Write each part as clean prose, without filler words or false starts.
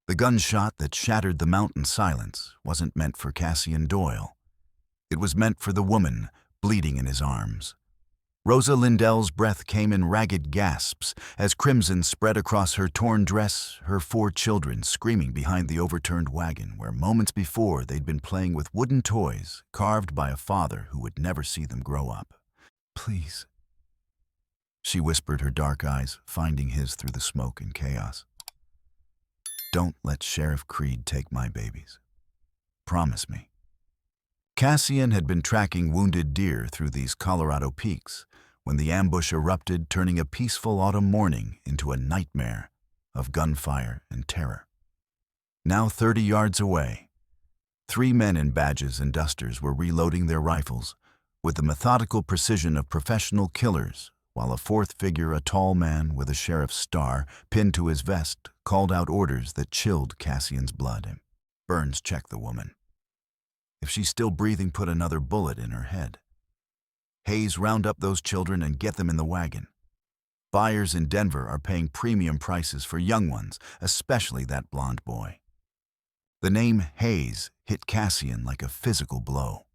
The gunshot that shattered the mountain silence wasn't meant for Cassian Doyle. It was meant for the woman bleeding in his arms. Rosa Lindell's breath came in ragged gasps as crimson spread across her torn dress, her 4 children screaming behind the overturned wagon where moments before they'd been playing with wooden toys carved by a father who would never see them grow up. "Please," she whispered, her dark eyes finding his through the smoke and chaos. "Don't let Sheriff Creed take my babies. Promise me." Cassian had been tracking wounded deer through these Colorado peaks when the ambush erupted, turning a peaceful autumn morning into a nightmare of gunfire and terror. Now 30 yards away, 3 men in badges and dusters were reloading their rifles with the methodical precision of professional killers, while a 4th figure, a tall man with a sheriff's star pinned to his vest, called out orders that chilled Cassian's blood. "Burns, check the woman. If she's still breathing, put another bullet in her head. Hayes, round up those children and get them in the wagon. Buyers in Denver are paying premium prices for young ones, especially that blonde boy." The name Hayes hit Cassian like a physical blow.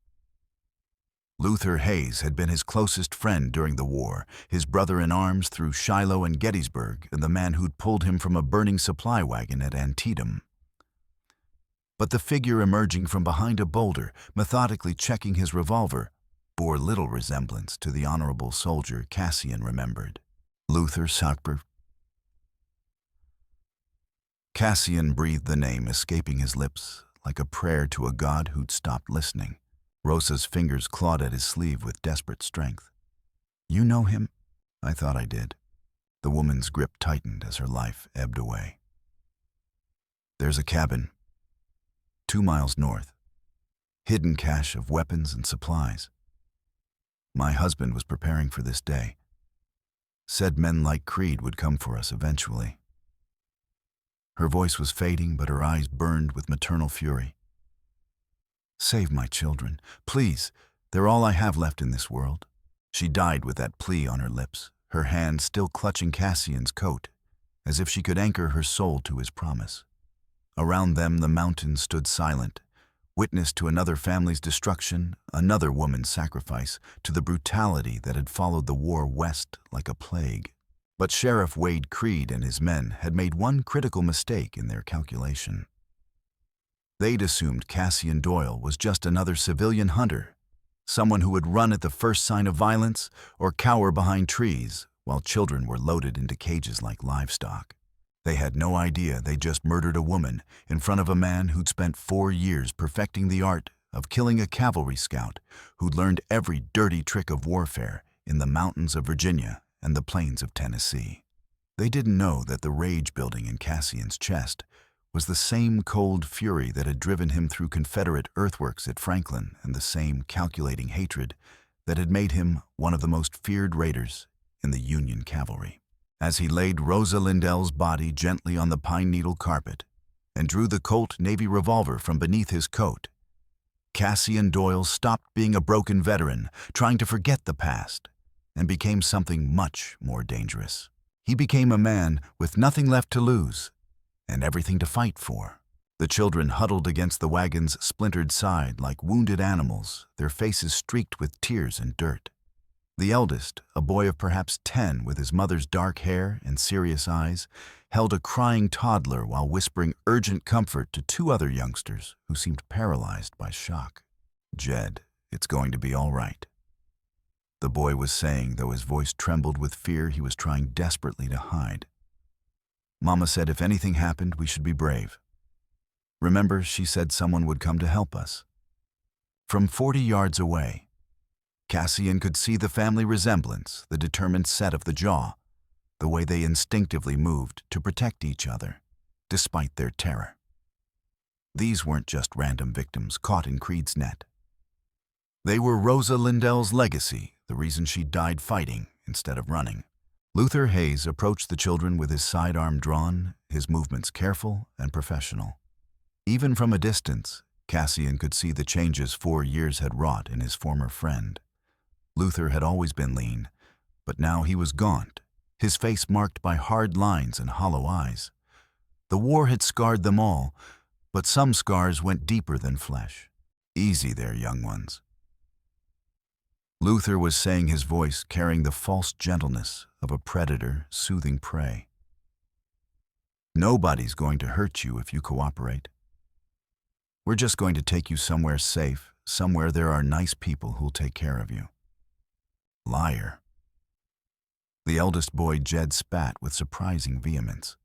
Luther Hayes had been his closest friend during the war, his brother-in-arms through Shiloh and Gettysburg, and the man who'd pulled him from a burning supply wagon at Antietam. But the figure emerging from behind a boulder, methodically checking his revolver, bore little resemblance to the honorable soldier Cassian remembered. Luther Sackber. Cassian breathed the name escaping his lips like a prayer to a god who'd stopped listening. Rosa's fingers clawed at his sleeve with desperate strength. "You know him?" "I thought I did." The woman's grip tightened as her life ebbed away. "There's a cabin 2 miles north. Hidden cache of weapons and supplies. My husband was preparing for this day. Said men like Creed would come for us eventually." Her voice was fading, but her eyes burned with maternal fury. "Save my children, please. They're all I have left in this world." She died with that plea on her lips, her hand still clutching Cassian's coat, as if she could anchor her soul to his promise. Around them the mountains stood silent, witness to another family's destruction, another woman's sacrifice to the brutality that had followed the war west like a plague. But Sheriff Wade Creed and his men had made one critical mistake in their calculation. They'd assumed Cassian Doyle was just another civilian hunter, someone who would run at the first sign of violence or cower behind trees while children were loaded into cages like livestock. They had no idea they just murdered a woman in front of a man who'd spent 4 years perfecting the art of killing a cavalry scout who'd learned every dirty trick of warfare in the mountains of Virginia and the plains of Tennessee. They didn't know that the rage building in Cassian's chest was the same cold fury that had driven him through Confederate earthworks at Franklin, and the same calculating hatred that had made him one of the most feared raiders in the Union cavalry. As he laid Rosa Lindell's body gently on the pine needle carpet and drew the Colt Navy revolver from beneath his coat, Cassian Doyle stopped being a broken veteran trying to forget the past and became something much more dangerous. He became a man with nothing left to lose and everything to fight for. The children huddled against the wagon's splintered side like wounded animals, their faces streaked with tears and dirt. The eldest, a boy of perhaps 10 with his mother's dark hair and serious eyes, held a crying toddler while whispering urgent comfort to 2 other youngsters who seemed paralyzed by shock. "Jed, it's going to be all right," the boy was saying, though his voice trembled with fear he was trying desperately to hide. "Mama said if anything happened, we should be brave. Remember, she said someone would come to help us." From 40 yards away, Cassian could see the family resemblance, the determined set of the jaw, the way they instinctively moved to protect each other, despite their terror. These weren't just random victims caught in Creed's net. They were Rosa Lindell's legacy, the reason she died fighting instead of running. Luther Hayes approached the children with his sidearm drawn, his movements careful and professional. Even from a distance, Cassian could see the changes 4 years had wrought in his former friend. Luther had always been lean, but now he was gaunt, his face marked by hard lines and hollow eyes. The war had scarred them all, but some scars went deeper than flesh. Easy there, young ones. Luther was saying, his voice carrying the false gentleness of a predator soothing prey. Nobody's going to hurt you if you cooperate. We're just going to take you somewhere safe, somewhere there are nice people who'll take care of you. Liar. The eldest boy, Jed, spat with surprising vehemence.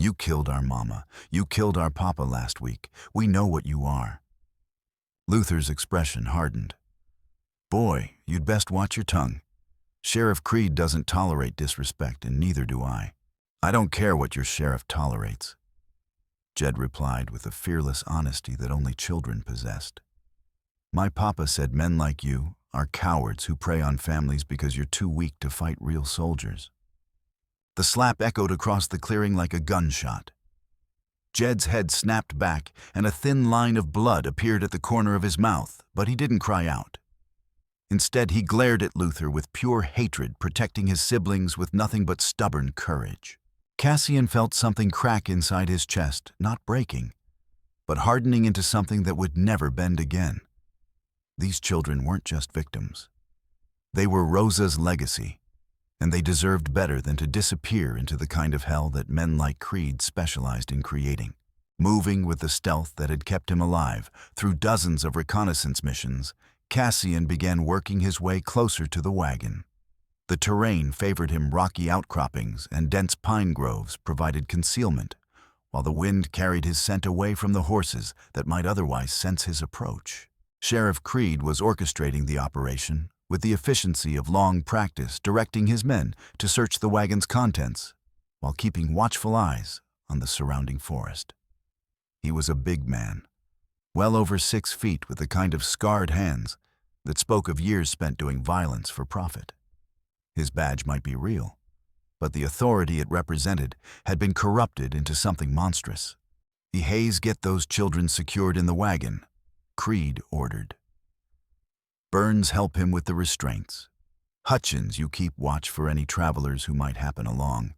You killed our mama. You killed our papa last week. We know what you are. Luther's expression hardened. Boy, you'd best watch your tongue. Sheriff Creed doesn't tolerate disrespect, and neither do I. I don't care what your sheriff tolerates, Jed replied with a fearless honesty that only children possessed. My papa said men like you are cowards who prey on families because you're too weak to fight real soldiers. The slap echoed across the clearing like a gunshot. Jed's head snapped back, and a thin line of blood appeared at the corner of his mouth, but he didn't cry out. Instead, he glared at Luther with pure hatred, protecting his siblings with nothing but stubborn courage. Cassian felt something crack inside his chest, not breaking, but hardening into something that would never bend again. These children weren't just victims. They were Rosa's legacy, and they deserved better than to disappear into the kind of hell that men like Creed specialized in creating. Moving with the stealth that had kept him alive through dozens of reconnaissance missions, Cassian began working his way closer to the wagon. The terrain favored him. Rocky outcroppings and dense pine groves provided concealment, while the wind carried his scent away from the horses that might otherwise sense his approach. Sheriff Creed was orchestrating the operation with the efficiency of long practice, directing his men to search the wagon's contents while keeping watchful eyes on the surrounding forest. He was a big man, well over 6 feet, with the kind of scarred hands that spoke of years spent doing violence for profit. His badge might be real, but the authority it represented had been corrupted into something monstrous. Hayes, get those children secured in the wagon, Creed ordered. Burns, help him with the restraints. Hutchins, you keep watch for any travelers who might happen along.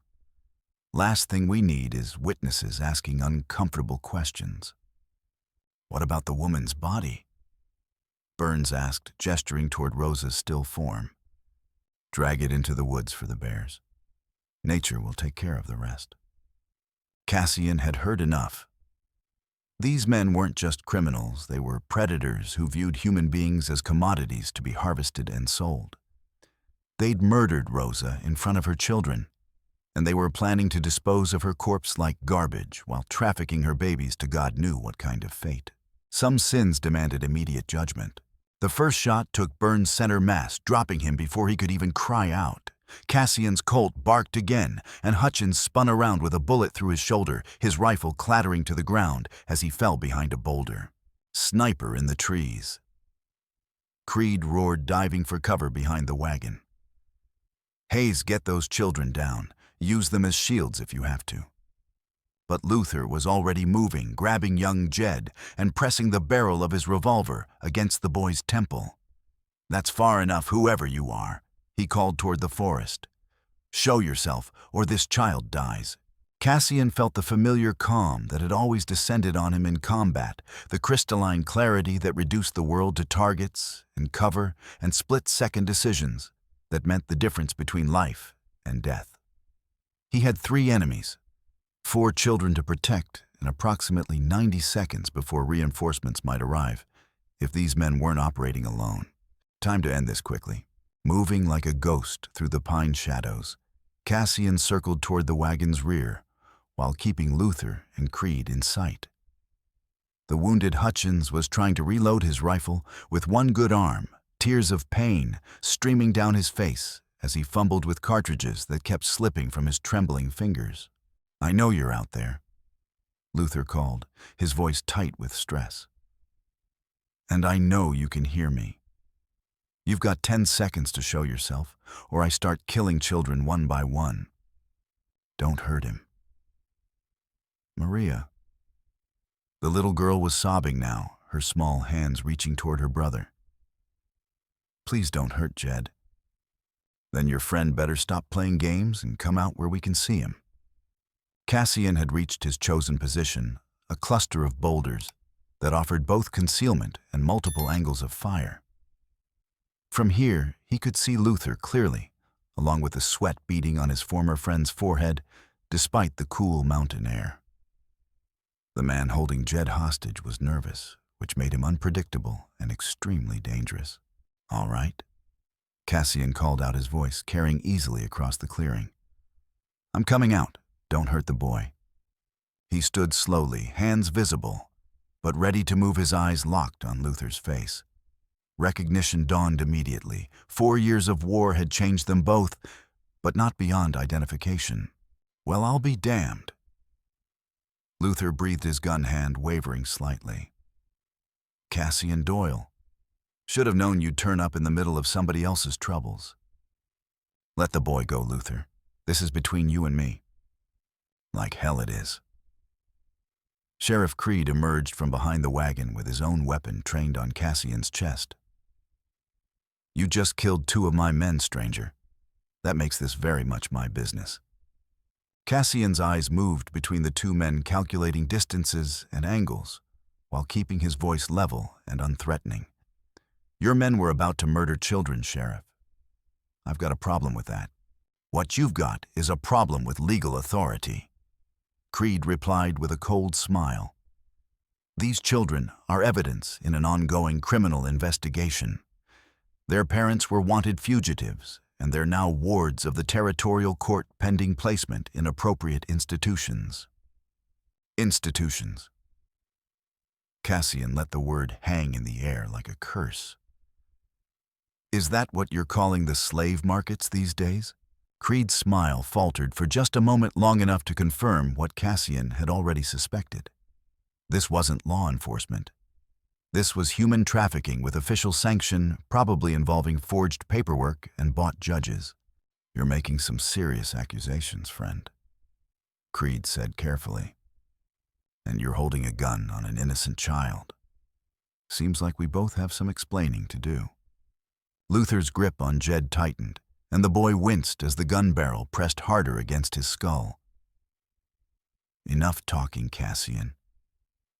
Last thing we need is witnesses asking uncomfortable questions. What about the woman's body? Burns asked, gesturing toward Rosa's still form. Drag it into the woods for the bears. Nature will take care of the rest. Cassian had heard enough. These men weren't just criminals, they were predators who viewed human beings as commodities to be harvested and sold. They'd murdered Rosa in front of her children, and they were planning to dispose of her corpse like garbage while trafficking her babies to God knew what kind of fate. Some sins demanded immediate judgment. The first shot took Burns' center mass, dropping him before he could even cry out. Cassian's Colt barked again, and Hutchins spun around with a bullet through his shoulder, his rifle clattering to the ground as he fell behind a boulder. Sniper in the trees. Creed roared, diving for cover behind the wagon. Hayes, get those children down. Use them as shields if you have to. But Luther was already moving, grabbing young Jed and pressing the barrel of his revolver against the boy's temple. That's far enough, whoever you are, he called toward the forest. Show yourself, or this child dies. Cassian felt the familiar calm that had always descended on him in combat, the crystalline clarity that reduced the world to targets and cover and split-second decisions that meant the difference between life and death. He had 3 enemies, 4 children to protect, and approximately 90 seconds before reinforcements might arrive, if these men weren't operating alone. Time to end this quickly. Moving like a ghost through the pine shadows, Cassian circled toward the wagon's rear, while keeping Luther and Creed in sight. The wounded Hutchins was trying to reload his rifle with one good arm, tears of pain streaming down his face as he fumbled with cartridges that kept slipping from his trembling fingers. I know you're out there, Luther called, his voice tight with stress. And I know you can hear me. You've got 10 seconds to show yourself, or I start killing children one by one. Don't hurt him. Maria. The little girl was sobbing now, her small hands reaching toward her brother. Please don't hurt Jed. Then your friend better stop playing games and come out where we can see him. Cassian had reached his chosen position, a cluster of boulders that offered both concealment and multiple angles of fire. From here, he could see Luther clearly, along with the sweat beading on his former friend's forehead, despite the cool mountain air. The man holding Jed hostage was nervous, which made him unpredictable and extremely dangerous. "All right," Cassian called out, his voice carrying easily across the clearing. "I'm coming out. Don't hurt the boy." He stood slowly, hands visible, but ready to move, his eyes locked on Luther's face. Recognition dawned immediately. 4 years of war had changed them both, but not beyond identification. "Well, I'll be damned." Luther breathed, his gun hand wavering slightly. "Cassian Doyle. Should have known you'd turn up in the middle of somebody else's troubles." "Let the boy go, Luther. This is between you and me." "Like hell it is." Sheriff Creed emerged from behind the wagon with his own weapon trained on Cassian's chest. "You just killed 2 of my men, stranger. That makes this very much my business." Cassian's eyes moved between the 2 men, calculating distances and angles, while keeping his voice level and unthreatening. "Your men were about to murder children, Sheriff. I've got a problem with that." "What you've got is a problem with legal authority," Creed replied with a cold smile. "These children are evidence in an ongoing criminal investigation. Their parents were wanted fugitives, and they're now wards of the territorial court pending placement in appropriate institutions." Institutions. Cassian let the word hang in the air like a curse. "Is that what you're calling the slave markets these days?" Creed's smile faltered for just a moment, long enough to confirm what Cassian had already suspected. This wasn't law enforcement. This was human trafficking with official sanction, probably involving forged paperwork and bought judges. "You're making some serious accusations, friend," Creed said carefully. "And you're holding a gun on an innocent child. Seems like we both have some explaining to do." Luther's grip on Jed tightened, and the boy winced as the gun barrel pressed harder against his skull. "Enough talking, Cassian.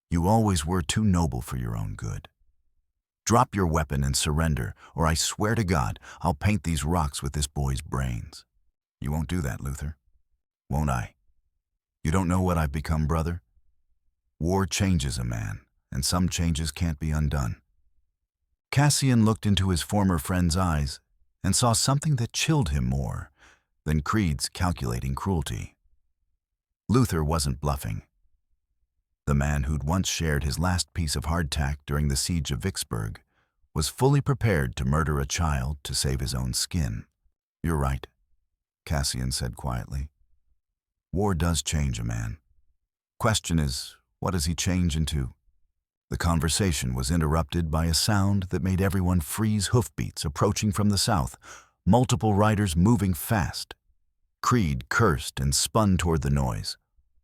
You always were too noble for your own good. Drop your weapon and surrender, or I swear to God, I'll paint these rocks with this boy's brains." "You won't do that, Luther." "Won't I? You don't know what I've become, brother? War changes a man, and some changes can't be undone." Cassian looked into his former friend's eyes and saw something that chilled him more than Creed's calculating cruelty. Luther wasn't bluffing. The man who'd once shared his last piece of hardtack during the siege of Vicksburg was fully prepared to murder a child to save his own skin. "You're right," Cassian said quietly. "War does change a man. Question is, what does he change into?" The conversation was interrupted by a sound that made everyone freeze, hoofbeats approaching from the south, multiple riders moving fast. Creed cursed and spun toward the noise,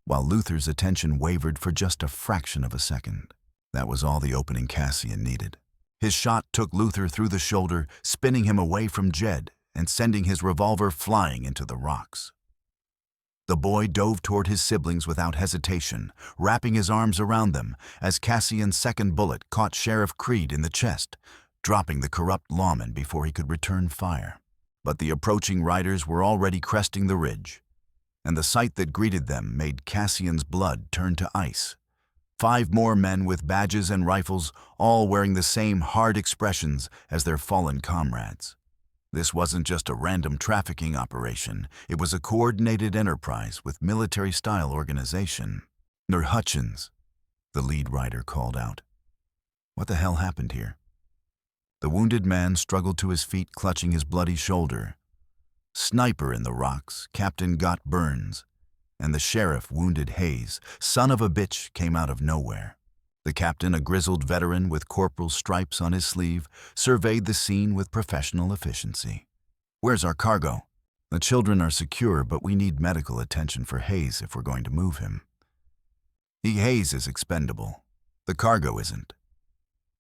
while Luther's attention wavered for just a fraction of a second. That was all the opening Cassian needed. His shot took Luther through the shoulder, spinning him away from Jed and sending his revolver flying into the rocks. The boy dove toward his siblings without hesitation, wrapping his arms around them as Cassian's second bullet caught Sheriff Creed in the chest, dropping the corrupt lawman before he could return fire. But the approaching riders were already cresting the ridge, and the sight that greeted them made Cassian's blood turn to ice. 5 more men with badges and rifles, all wearing the same hard expressions as their fallen comrades. This wasn't just a random trafficking operation. It was a coordinated enterprise with military-style organization. "Nur Hutchins," the lead rider called out. "What the hell happened here?" The wounded man struggled to his feet, clutching his bloody shoulder. Sniper in the rocks, Captain Got Burns, and the sheriff wounded Hayes, son of a bitch, came out of nowhere. The captain, a grizzled veteran with corporal stripes on his sleeve, surveyed the scene with professional efficiency. "Where's our cargo?" "The children are secure, but we need medical attention for Hayes if we're going to move him." Hayes is expendable. The cargo isn't."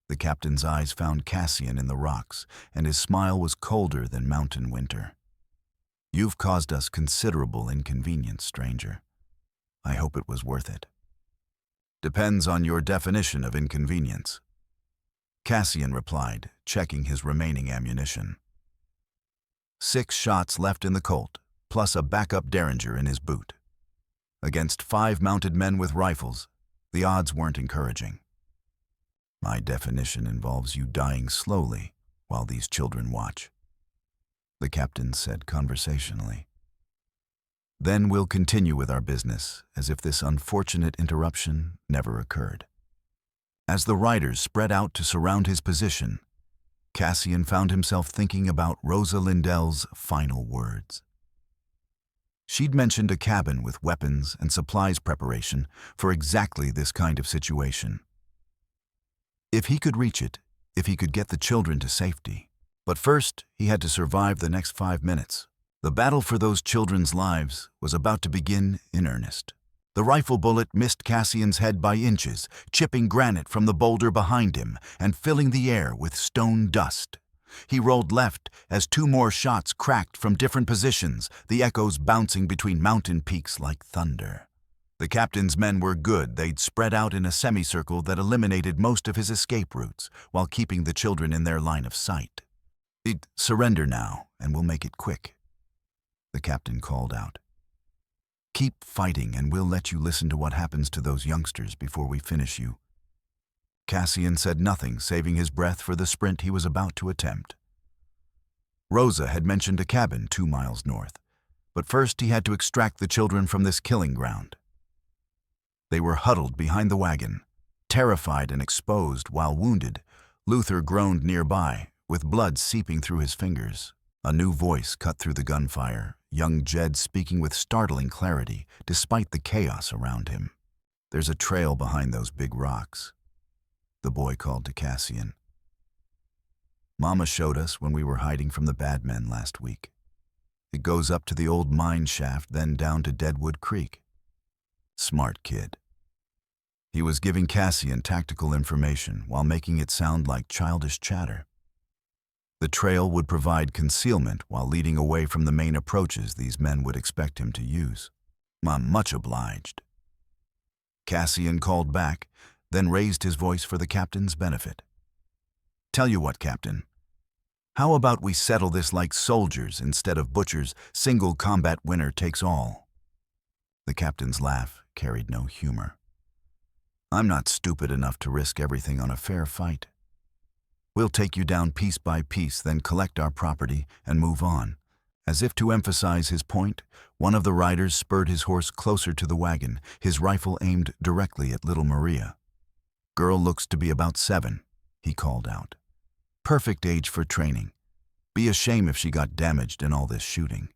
The captain's eyes found Cassian in the rocks, and his smile was colder than mountain winter. "You've caused us considerable inconvenience, stranger. I hope it was worth it. Depends on your definition of inconvenience. Cassian replied, checking his remaining ammunition. 6 shots left in the Colt, plus a backup Derringer in his boot. Against 5 mounted men with rifles, the odds weren't encouraging. My definition involves you dying slowly while these children watch, the captain said conversationally. Then we'll continue with our business as if this unfortunate interruption never occurred. As the riders spread out to surround his position, Cassian found himself thinking about Rosa Lindell's final words. She'd mentioned a cabin with weapons and supplies preparation for exactly this kind of situation. If he could reach it, if he could get the children to safety. But first, he had to survive the next 5 minutes. The battle for those children's lives was about to begin in earnest. The rifle bullet missed Cassian's head by inches, chipping granite from the boulder behind him and filling the air with stone dust. He rolled left as 2 more shots cracked from different positions, the echoes bouncing between mountain peaks like thunder. The captain's men were good. They'd spread out in a semicircle that eliminated most of his escape routes while keeping the children in their line of sight. Surrender now, and we'll make it quick, the captain called out. Keep fighting, and we'll let you listen to what happens to those youngsters before we finish you. Cassian said nothing, saving his breath for the sprint he was about to attempt. Rosa had mentioned a cabin 2 miles north, but first he had to extract the children from this killing ground. They were huddled behind the wagon, terrified and exposed while wounded. Luther groaned nearby, with blood seeping through his fingers. A new voice cut through the gunfire, young Jed speaking with startling clarity, despite the chaos around him. There's a trail behind those big rocks, the boy called to Cassian. Mama showed us when we were hiding from the bad men last week. It goes up to the old mine shaft, then down to Deadwood Creek. Smart kid. He was giving Cassian tactical information while making it sound like childish chatter. The trail would provide concealment while leading away from the main approaches these men would expect him to use. Much obliged. Cassian called back, then raised his voice for the captain's benefit. Tell you what, Captain. How about we settle this like soldiers instead of butchers? Single combat winner takes all. The captain's laugh carried no humor. I'm not stupid enough to risk everything on a fair fight. We'll take you down piece by piece, then collect our property and move on. As if to emphasize his point, one of the riders spurred his horse closer to the wagon, his rifle aimed directly at little Maria. Girl looks to be about 7, he called out. Perfect age for training. Be a shame if she got damaged in all this shooting.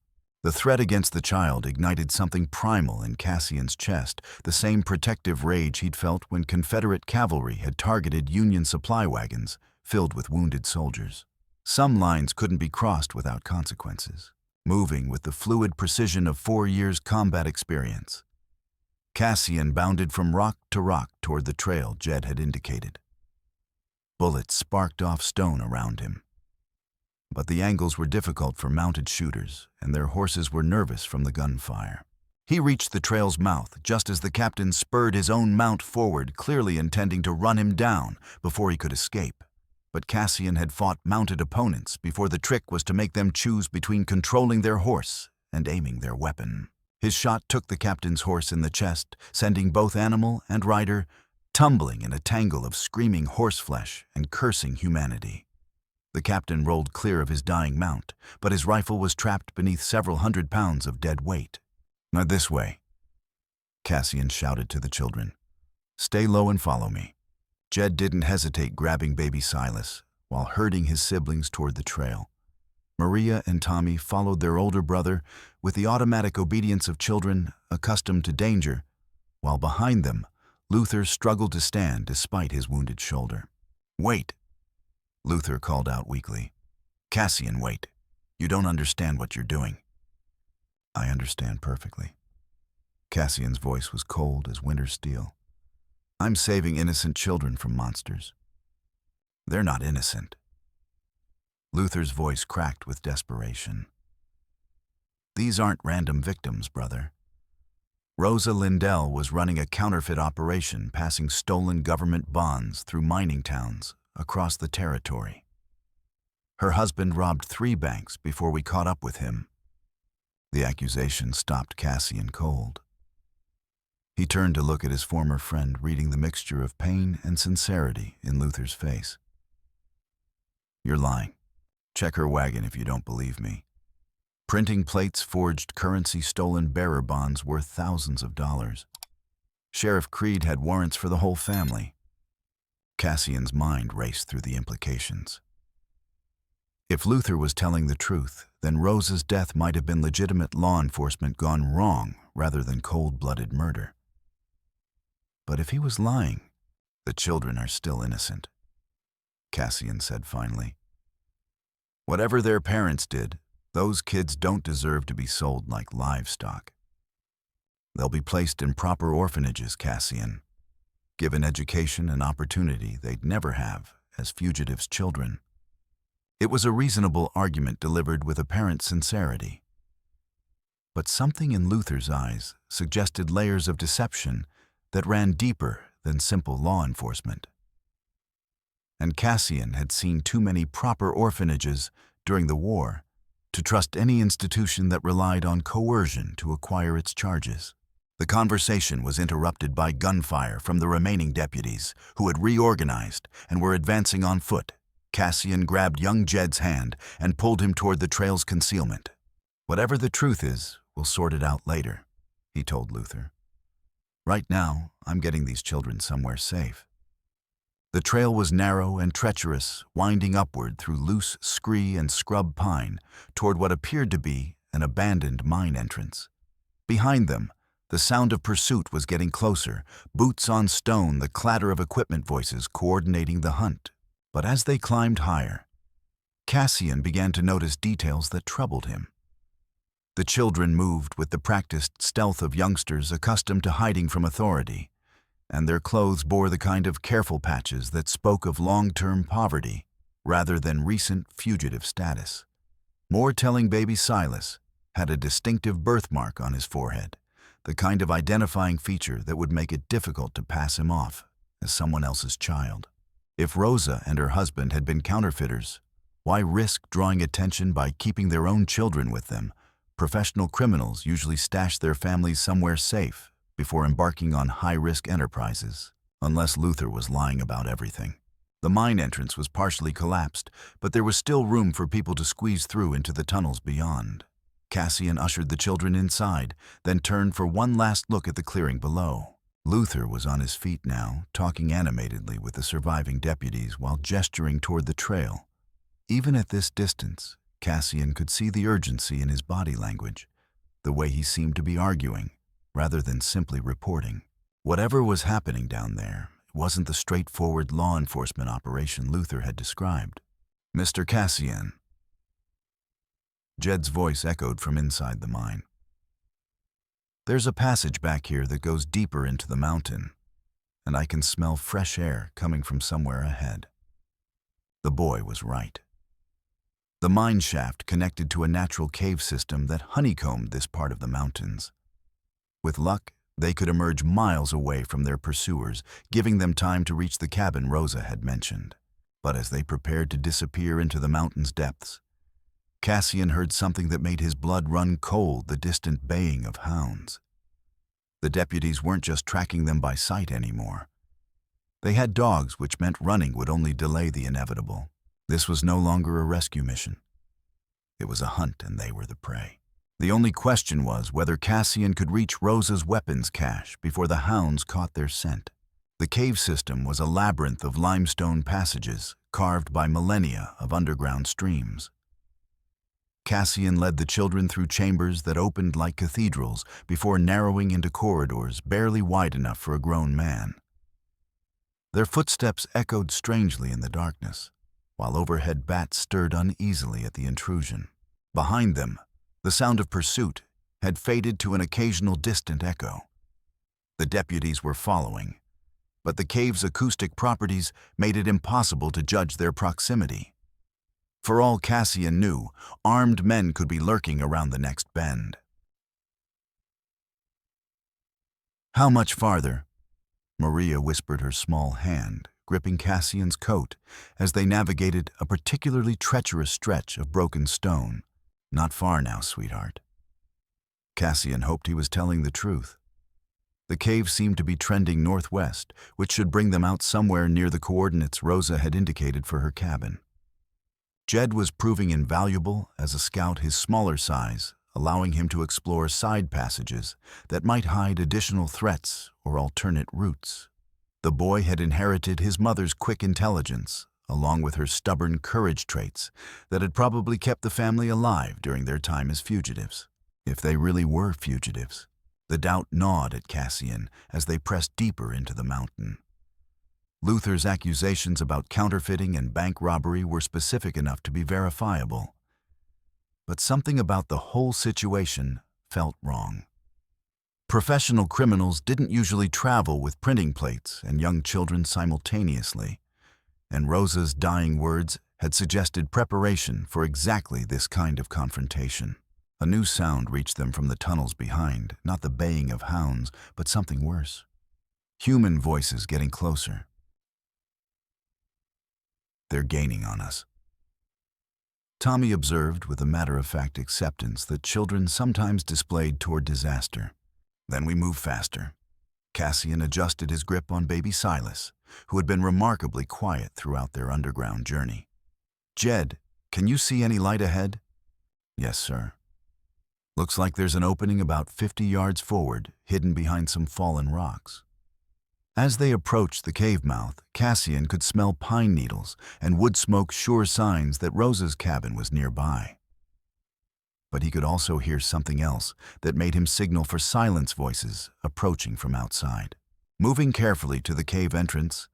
The threat against the child ignited something primal in Cassian's chest, the same protective rage he'd felt when Confederate cavalry had targeted Union supply wagons filled with wounded soldiers. Some lines couldn't be crossed without consequences. Moving with the fluid precision of 4 years' combat experience, Cassian bounded from rock to rock toward the trail Jed had indicated. Bullets sparked off stone around him. But the angles were difficult for mounted shooters, and their horses were nervous from the gunfire. He reached the trail's mouth just as the captain spurred his own mount forward, clearly intending to run him down before he could escape. But Cassian had fought mounted opponents before. The trick was to make them choose between controlling their horse and aiming their weapon. His shot took the captain's horse in the chest, sending both animal and rider tumbling in a tangle of screaming horseflesh and cursing humanity. The captain rolled clear of his dying mount, but his rifle was trapped beneath several 100 pounds of dead weight. "Now this way," Cassian shouted to the children. "Stay low and follow me." Jed didn't hesitate, grabbing baby Silas while herding his siblings toward the trail. Maria and Tommy followed their older brother with the automatic obedience of children accustomed to danger, while behind them, Luther struggled to stand despite his wounded shoulder. "Wait," Luther called out weakly. "Cassian, wait. You don't understand what you're doing." "I understand perfectly." Cassian's voice was cold as winter steel. "I'm saving innocent children from monsters." "They're not innocent." Luther's voice cracked with desperation. "These aren't random victims, brother. Rosa Lindell was running a counterfeit operation, passing stolen government bonds through mining towns across the territory. Her husband robbed 3 banks before we caught up with him. The accusation stopped Cassian cold. He turned to look at his former friend, reading the mixture of pain and sincerity in Luther's face. "You're lying. Check her wagon if you don't believe me. Printing plates forged currency, stolen bearer bonds worth thousands of dollars. Sheriff Creed had warrants for the whole family." Cassian's mind raced through the implications. If Luther was telling the truth, then Rosa's death might have been legitimate law enforcement gone wrong rather than cold-blooded murder. But if he was lying, the children are still innocent, Cassian said finally. Whatever their parents did, those kids don't deserve to be sold like livestock. They'll be placed in proper orphanages, Cassian, given education and opportunity they'd never have as fugitives' children. It was a reasonable argument delivered with apparent sincerity. But something in Luther's eyes suggested layers of deception that ran deeper than simple law enforcement. And Cassian had seen too many proper orphanages during the war to trust any institution that relied on coercion to acquire its charges. The conversation was interrupted by gunfire from the remaining deputies, who had reorganized and were advancing on foot. Cassian grabbed young Jed's hand and pulled him toward the trail's concealment. "Whatever the truth is, we'll sort it out later," he told Luther. "Right now, I'm getting these children somewhere safe." The trail was narrow and treacherous, winding upward through loose scree and scrub pine toward what appeared to be an abandoned mine entrance. Behind them, the sound of pursuit was getting closer, boots on stone, the clatter of equipment voices coordinating the hunt. But as they climbed higher, Cassian began to notice details that troubled him. The children moved with the practiced stealth of youngsters accustomed to hiding from authority, and their clothes bore the kind of careful patches that spoke of long-term poverty rather than recent fugitive status. More telling, baby Silas had a distinctive birthmark on his forehead, the kind of identifying feature that would make it difficult to pass him off as someone else's child. If Rosa and her husband had been counterfeiters, why risk drawing attention by keeping their own children with them? Professional criminals usually stash their families somewhere safe before embarking on high-risk enterprises, unless Luther was lying about everything. The mine entrance was partially collapsed, but there was still room for people to squeeze through into the tunnels beyond. Cassian ushered the children inside, then turned for one last look at the clearing below. Luther was on his feet now, talking animatedly with the surviving deputies while gesturing toward the trail. Even at this distance, Cassian could see the urgency in his body language, the way he seemed to be arguing, rather than simply reporting. Whatever was happening down there, it wasn't the straightforward law enforcement operation Luther had described. "Mr. Cassian." Jed's voice echoed from inside the mine. "There's a passage back here that goes deeper into the mountain, and I can smell fresh air coming from somewhere ahead." The boy was right. The mine shaft connected to a natural cave system that honeycombed this part of the mountains. With luck, they could emerge miles away from their pursuers, giving them time to reach the cabin Rosa had mentioned. But as they prepared to disappear into the mountain's depths, Cassian heard something that made his blood run cold, the distant baying of hounds. The deputies weren't just tracking them by sight anymore. They had dogs, which meant running would only delay the inevitable. This was no longer a rescue mission. It was a hunt, and they were the prey. The only question was whether Cassian could reach Rosa's weapons cache before the hounds caught their scent. The cave system was a labyrinth of limestone passages carved by millennia of underground streams. Cassian led the children through chambers that opened like cathedrals before narrowing into corridors barely wide enough for a grown man. Their footsteps echoed strangely in the darkness, while overhead bats stirred uneasily at the intrusion. Behind them, the sound of pursuit had faded to an occasional distant echo. The deputies were following, but the cave's acoustic properties made it impossible to judge their proximity. For all Cassian knew, armed men could be lurking around the next bend. How much farther? Maria whispered, her small hand gripping Cassian's coat as they navigated a particularly treacherous stretch of broken stone. Not far now, sweetheart. Cassian hoped he was telling the truth. The cave seemed to be trending northwest, which should bring them out somewhere near the coordinates Rosa had indicated for her cabin. Jed was proving invaluable as a scout his smaller size, allowing him to explore side passages that might hide additional threats or alternate routes. The boy had inherited his mother's quick intelligence, along with her stubborn courage traits that had probably kept the family alive during their time as fugitives. If they really were fugitives, the doubt gnawed at Cassian as they pressed deeper into the mountain. Luther's accusations about counterfeiting and bank robbery were specific enough to be verifiable. But something about the whole situation felt wrong. Professional criminals didn't usually travel with printing plates and young children simultaneously, and Rosa's dying words had suggested preparation for exactly this kind of confrontation. A new sound reached them from the tunnels behind, not the baying of hounds, but something worse. Human voices getting closer. They're gaining on us. Tommy observed with a matter-of-fact acceptance that children sometimes displayed toward disaster. Then we move faster. Cassian adjusted his grip on baby Silas, who had been remarkably quiet throughout their underground journey. Jed, can you see any light ahead? Yes, sir. Looks like there's an opening about 50 yards forward, hidden behind some fallen rocks. As they approached the cave mouth, Cassian could smell pine needles and wood smoke, sure signs that Rosa's cabin was nearby. But he could also hear something else that made him signal for silence voices approaching from outside. Moving carefully to the cave entrance,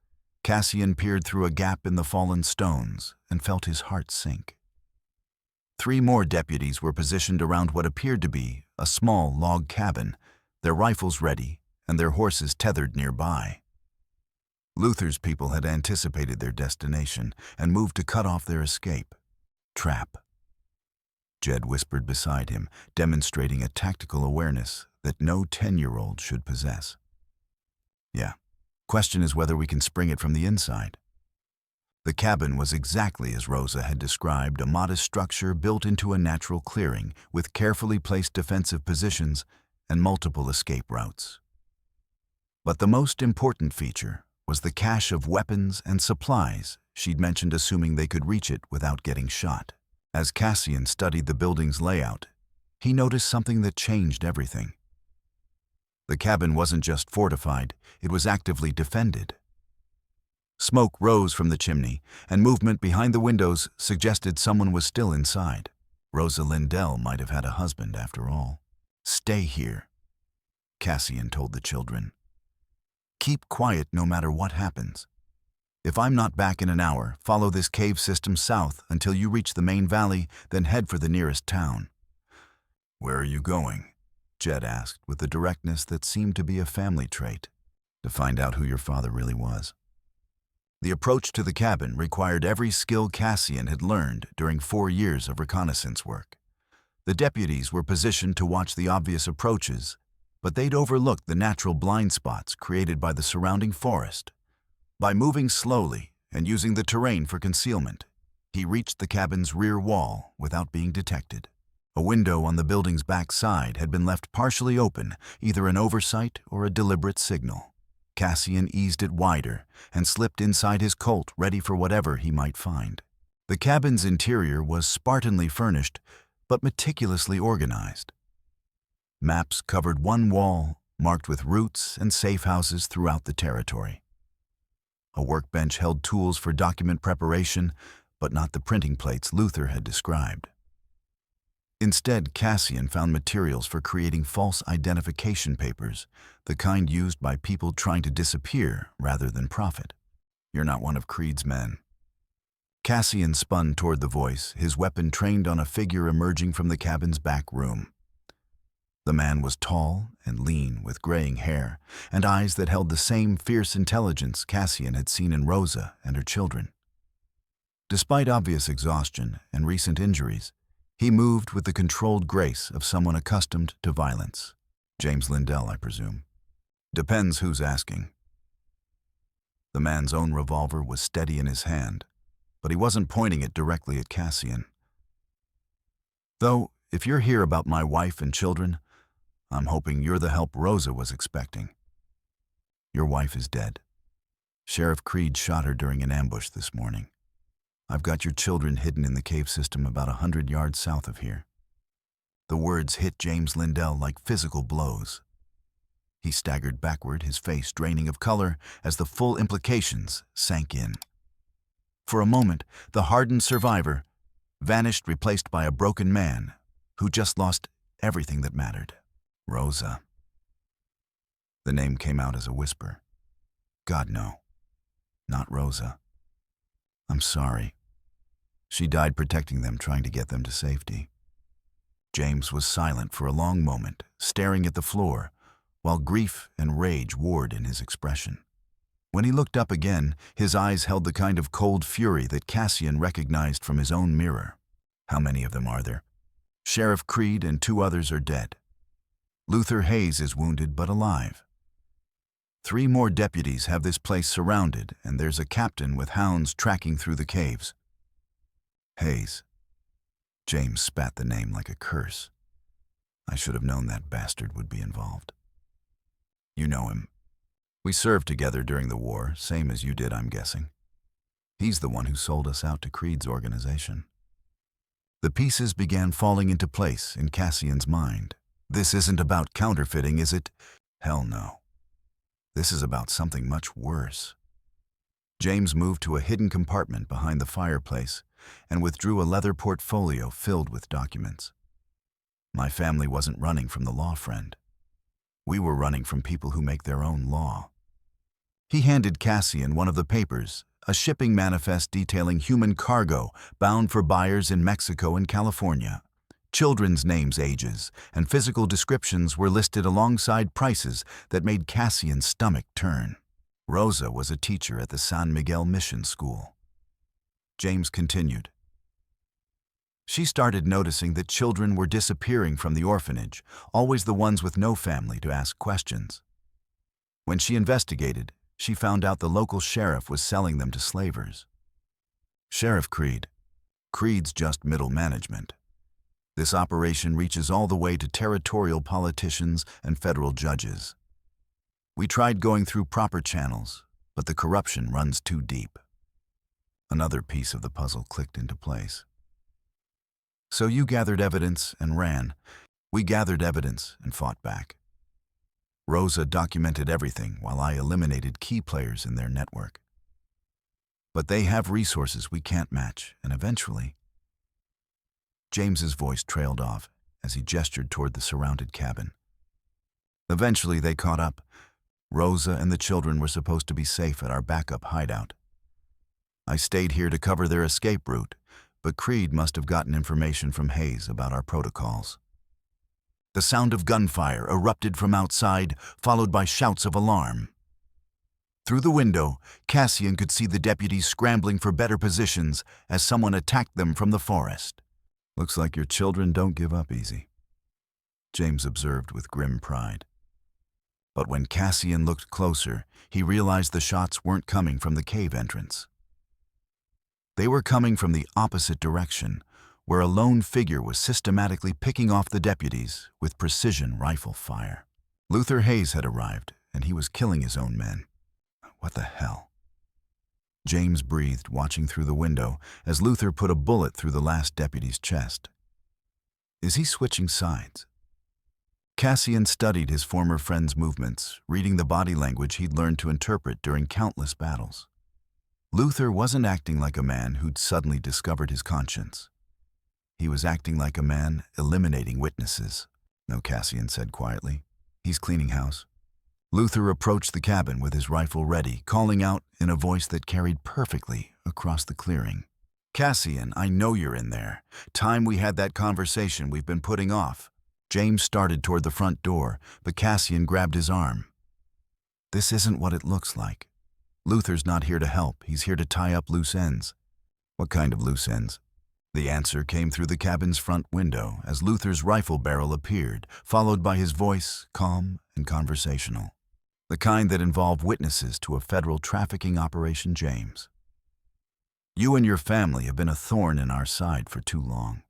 Cassian peered through a gap in the fallen stones and felt his heart sink. 3 more deputies were positioned around what appeared to be a small log cabin, their rifles ready and their horses tethered nearby. Luther's people had anticipated their destination and moved to cut off their escape. Trap. Jed whispered beside him, demonstrating a tactical awareness that no 10-year-old should possess. Yeah. Question is whether we can spring it from the inside. The cabin was exactly as Rosa had described, a modest structure built into a natural clearing with carefully placed defensive positions and multiple escape routes. But the most important feature was the cache of weapons and supplies she'd mentioned, assuming they could reach it without getting shot. As Cassian studied the building's layout, he noticed something that changed everything. The cabin wasn't just fortified, it was actively defended. Smoke rose from the chimney, and movement behind the windows suggested someone was still inside. Rosa Lindell might have had a husband after all. Stay here, Cassian told the children. Keep quiet no matter what happens. If I'm not back in an hour, follow this cave system south until you reach the main valley, then head for the nearest town. Where are you going? Jed asked with the directness that seemed to be a family trait. To find out who your father really was. The approach to the cabin required every skill Cassian had learned during 4 years of reconnaissance work. The deputies were positioned to watch the obvious approaches, but they'd overlooked the natural blind spots created by the surrounding forest. By moving slowly and using the terrain for concealment, he reached the cabin's rear wall without being detected. A window on the building's back side had been left partially open, either an oversight or a deliberate signal. Cassian eased it wider and slipped inside his Colt, ready for whatever he might find. The cabin's interior was spartanly furnished, but meticulously organized. Maps covered one wall, marked with routes and safe houses throughout the territory. A workbench held tools for document preparation, but not the printing plates Luther had described. Instead, Cassian found materials for creating false identification papers, the kind used by people trying to disappear rather than profit. You're not one of Creed's men. Cassian spun toward the voice, his weapon trained on a figure emerging from the cabin's back room. The man was tall and lean, with graying hair and eyes that held the same fierce intelligence Cassian had seen in Rosa and her children. Despite obvious exhaustion and recent injuries, he moved with the controlled grace of someone accustomed to violence. James Lindell, I presume. Depends who's asking. The man's own revolver was steady in his hand, but he wasn't pointing it directly at Cassian. Though, if you're here about my wife and children, I'm hoping you're the help Rosa was expecting. Your wife is dead. Sheriff Creed shot her during an ambush this morning. I've got your children hidden in the cave system about 100 yards south of here. The words hit James Lindell like physical blows. He staggered backward, his face draining of color as the full implications sank in. For a moment, the hardened survivor vanished, replaced by a broken man who just lost everything that mattered. Rosa. The name came out as a whisper. God, no. Not Rosa. I'm sorry. She died protecting them, trying to get them to safety. James was silent for a long moment, staring at the floor, while grief and rage warred in his expression. When he looked up again, his eyes held the kind of cold fury that Cassian recognized from his own mirror. How many of them are there? Sheriff Creed and 2 others are dead. Luther Hayes is wounded but alive. 3 more deputies have this place surrounded, and there's a captain with hounds tracking through the caves. Hayes. James spat the name like a curse. I should have known that bastard would be involved. You know him. We served together during the war, same as you did, I'm guessing. He's the one who sold us out to Creed's organization. The pieces began falling into place in Cassian's mind. This isn't about counterfeiting, is it? Hell no. This is about something much worse. James moved to a hidden compartment behind the fireplace and withdrew a leather portfolio filled with documents. My family wasn't running from the law, friend. We were running from people who make their own law. He handed Cassian one of the papers, a shipping manifest detailing human cargo bound for buyers in Mexico and California. Children's names, ages, and physical descriptions were listed alongside prices that made Cassian's stomach turn. Rosa was a teacher at the San Miguel Mission School. James continued. She started noticing that children were disappearing from the orphanage, always the ones with no family to ask questions. When she investigated, she found out the local sheriff was selling them to slavers. Sheriff Creed. Creed's just middle management. This operation reaches all the way to territorial politicians and federal judges. We tried going through proper channels, but the corruption runs too deep. Another piece of the puzzle clicked into place. So you gathered evidence and ran. We gathered evidence and fought back. Rosa documented everything while I eliminated key players in their network. But they have resources we can't match, and eventually... James's voice trailed off as he gestured toward the surrounded cabin. Eventually they caught up. Rosa and the children were supposed to be safe at our backup hideout. I stayed here to cover their escape route, but Creed must have gotten information from Hayes about our protocols. The sound of gunfire erupted from outside, followed by shouts of alarm. Through the window, Cassian could see the deputies scrambling for better positions as someone attacked them from the forest. Looks like your children don't give up easy, James observed with grim pride. But when Cassian looked closer, he realized the shots weren't coming from the cave entrance. They were coming from the opposite direction, where a lone figure was systematically picking off the deputies with precision rifle fire. Luther Hayes had arrived, and he was killing his own men. What the hell? James breathed, watching through the window, as Luther put a bullet through the last deputy's chest. Is he switching sides? Cassian studied his former friend's movements, reading the body language he'd learned to interpret during countless battles. Luther wasn't acting like a man who'd suddenly discovered his conscience. He was acting like a man eliminating witnesses. No, Cassian said quietly. He's cleaning house. Luther approached the cabin with his rifle ready, calling out in a voice that carried perfectly across the clearing. Cassian, I know you're in there. Time we had that conversation we've been putting off. James started toward the front door, but Cassian grabbed his arm. This isn't what it looks like. Luther's not here to help. He's here to tie up loose ends. What kind of loose ends? The answer came through the cabin's front window as Luther's rifle barrel appeared, followed by his voice, calm and conversational. The kind that involve witnesses to a federal trafficking operation, James. You and your family have been a thorn in our side for too long.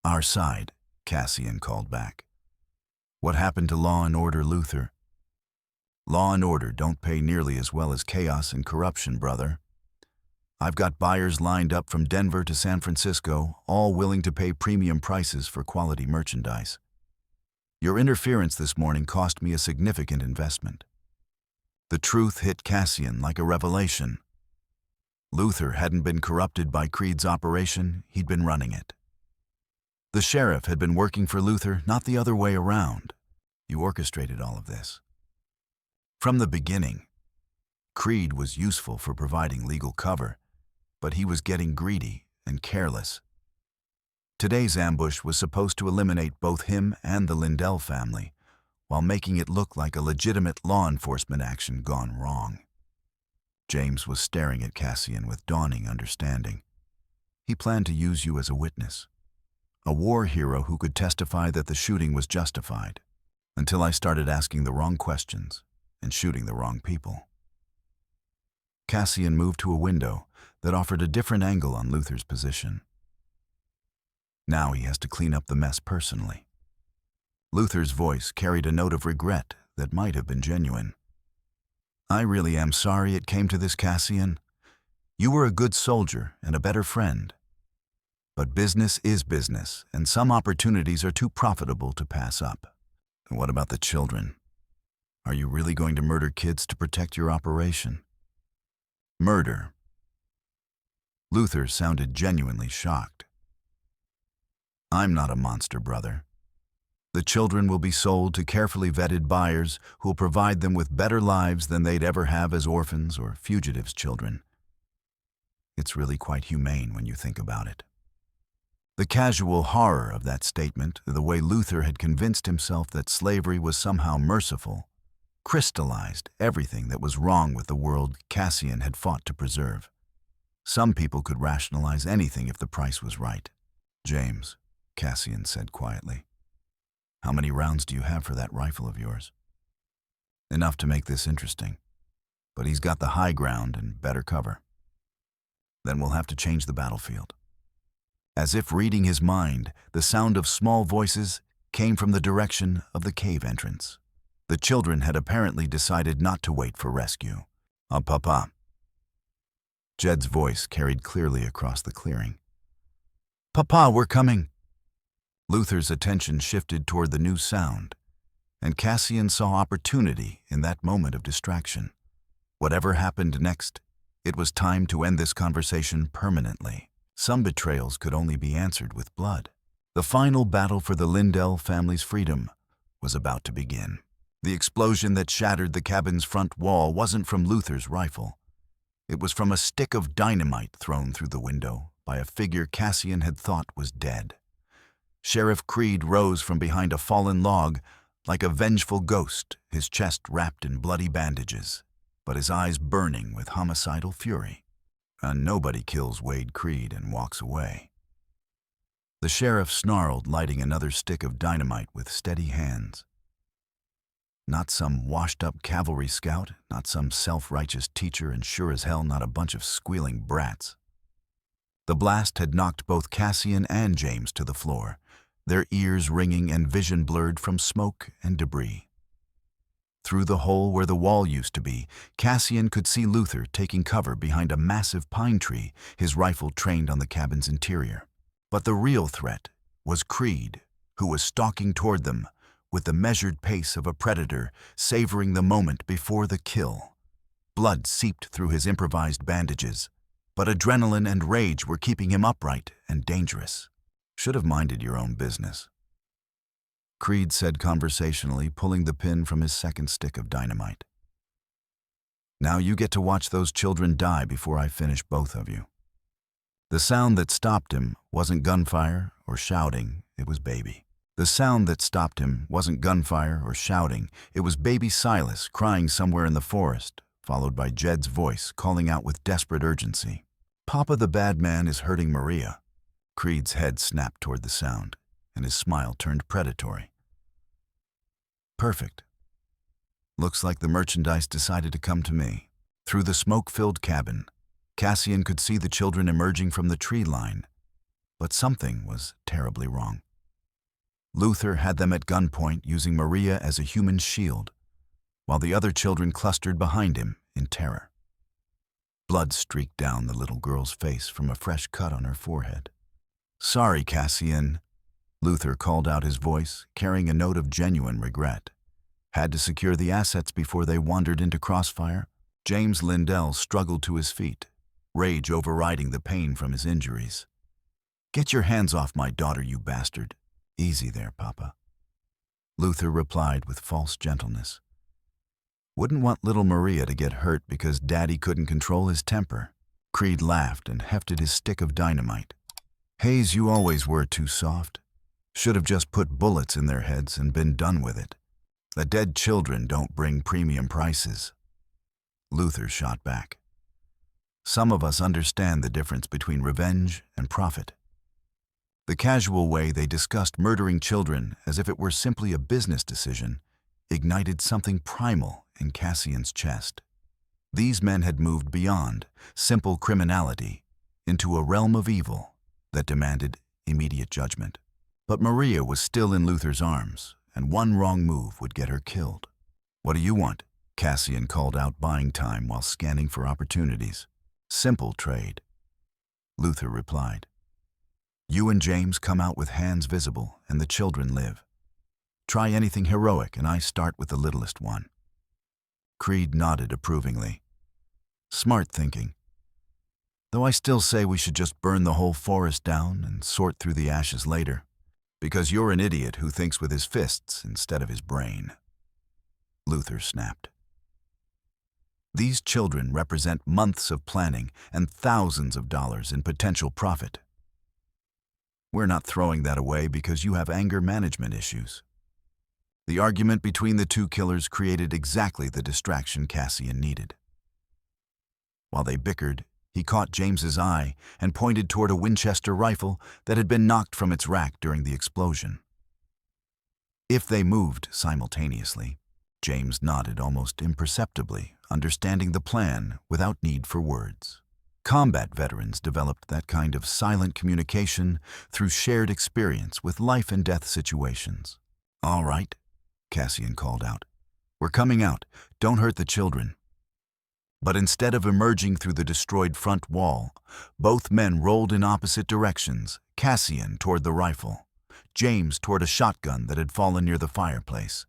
Our side, Cassian called back. What happened to law and order, Luther? Law and order don't pay nearly as well as chaos and corruption, brother. I've got buyers lined up from Denver to San Francisco, all willing to pay premium prices for quality merchandise. Your interference this morning cost me a significant investment. The truth hit Cassian like a revelation. Luther hadn't been corrupted by Creed's operation, he'd been running it. The sheriff had been working for Luther, not the other way around. You orchestrated all of this. From the beginning, Creed was useful for providing legal cover, but he was getting greedy and careless. Today's ambush was supposed to eliminate both him and the Lindell family, while making it look like a legitimate law enforcement action gone wrong. James was staring at Cassian with dawning understanding. He planned to use you as a witness, a war hero who could testify that the shooting was justified, until I started asking the wrong questions and shooting the wrong people. Cassian moved to a window that offered a different angle on Luther's position. Now he has to clean up the mess personally. Luther's voice carried a note of regret that might have been genuine. I really am sorry it came to this, Cassian. You were a good soldier and a better friend. But business is business, and some opportunities are too profitable to pass up. And what about the children? Are you really going to murder kids to protect your operation? Murder. Luther sounded genuinely shocked. I'm not a monster, brother. The children will be sold to carefully vetted buyers who will provide them with better lives than they'd ever have as orphans or fugitives' children. It's really quite humane when you think about it. The casual horror of that statement, the way Luther had convinced himself that slavery was somehow merciful, crystallized everything that was wrong with the world Cassian had fought to preserve. Some people could rationalize anything if the price was right. James, Cassian said quietly, how many rounds do you have for that rifle of yours? Enough to make this interesting, but he's got the high ground and better cover. Then we'll have to change the battlefield. As if reading his mind, the sound of small voices came from the direction of the cave entrance. The children had apparently decided not to wait for rescue. Papa. Jed's voice carried clearly across the clearing. Papa, we're coming. Luther's attention shifted toward the new sound, and Cassian saw opportunity in that moment of distraction. Whatever happened next, it was time to end this conversation permanently. Some betrayals could only be answered with blood. The final battle for the Lindell family's freedom was about to begin. The explosion that shattered the cabin's front wall wasn't from Luther's rifle. It was from a stick of dynamite thrown through the window by a figure Cassian had thought was dead. Sheriff Creed rose from behind a fallen log like a vengeful ghost, his chest wrapped in bloody bandages, but his eyes burning with homicidal fury. And nobody kills Wade Creed and walks away. The sheriff snarled, lighting another stick of dynamite with steady hands. Not some washed-up cavalry scout, not some self-righteous teacher, and sure as hell not a bunch of squealing brats. The blast had knocked both Cassian and James to the floor, their ears ringing and vision blurred from smoke and debris. Through the hole where the wall used to be, Cassian could see Luther taking cover behind a massive pine tree, his rifle trained on the cabin's interior. But the real threat was Creed, who was stalking toward them with the measured pace of a predator, savoring the moment before the kill. Blood seeped through his improvised bandages, but adrenaline and rage were keeping him upright and dangerous. Should have minded your own business, Creed said conversationally, pulling the pin from his second stick of dynamite. Now you get to watch those children die before I finish both of you. The sound that stopped him wasn't gunfire or shouting, it was baby. The sound that stopped him wasn't gunfire or shouting, it was baby Silas crying somewhere in the forest, followed by Jed's voice calling out with desperate urgency. Papa the bad man is hurting Maria. Creed's head snapped toward the sound, and his smile turned predatory. Perfect. Looks like the merchandise decided to come to me. Through the smoke-filled cabin, Cassian could see the children emerging from the tree line, but something was terribly wrong. Luther had them at gunpoint using Maria as a human shield, while the other children clustered behind him in terror. Blood streaked down the little girl's face from a fresh cut on her forehead. "Sorry, Cassian," Luther called out, his voice carrying a note of genuine regret. "Had to secure the assets before they wandered into crossfire." James Lindell struggled to his feet, rage overriding the pain from his injuries. "Get your hands off my daughter, you bastard." "Easy there, Papa," Luther replied with false gentleness. "Wouldn't want little Maria to get hurt because Daddy couldn't control his temper." Creed laughed and hefted his stick of dynamite. "Hayes, you always were too soft. Should have just put bullets in their heads and been done with it. The dead children don't bring premium prices." Luther shot back. "Some of us understand the difference between revenge and profit." The casual way they discussed murdering children as if it were simply a business decision ignited something primal in Cassian's chest. These men had moved beyond simple criminality into a realm of evil that demanded immediate judgment. But Maria was still in Luther's arms, and one wrong move would get her killed. "What do you want?" Cassian called out, buying time while scanning for opportunities. "Simple trade," Luther replied. "You and James come out with hands visible, and the children live. Try anything heroic, and I start with the littlest one." Creed nodded approvingly. "Smart thinking. Though I still say we should just burn the whole forest down and sort through the ashes later, because you're an idiot who thinks with his fists instead of his brain," Luther snapped. "These children represent months of planning and thousands of dollars in potential profit. We're not throwing that away because you have anger management issues." The argument between the two killers created exactly the distraction Cassian needed. While they bickered, he caught James's eye and pointed toward a Winchester rifle that had been knocked from its rack during the explosion. If they moved simultaneously, James nodded almost imperceptibly, understanding the plan without need for words. Combat veterans developed that kind of silent communication through shared experience with life-and-death situations. "All right," Cassian called out. "We're coming out. Don't hurt the children." But instead of emerging through the destroyed front wall, both men rolled in opposite directions, Cassian toward the rifle, James toward a shotgun that had fallen near the fireplace.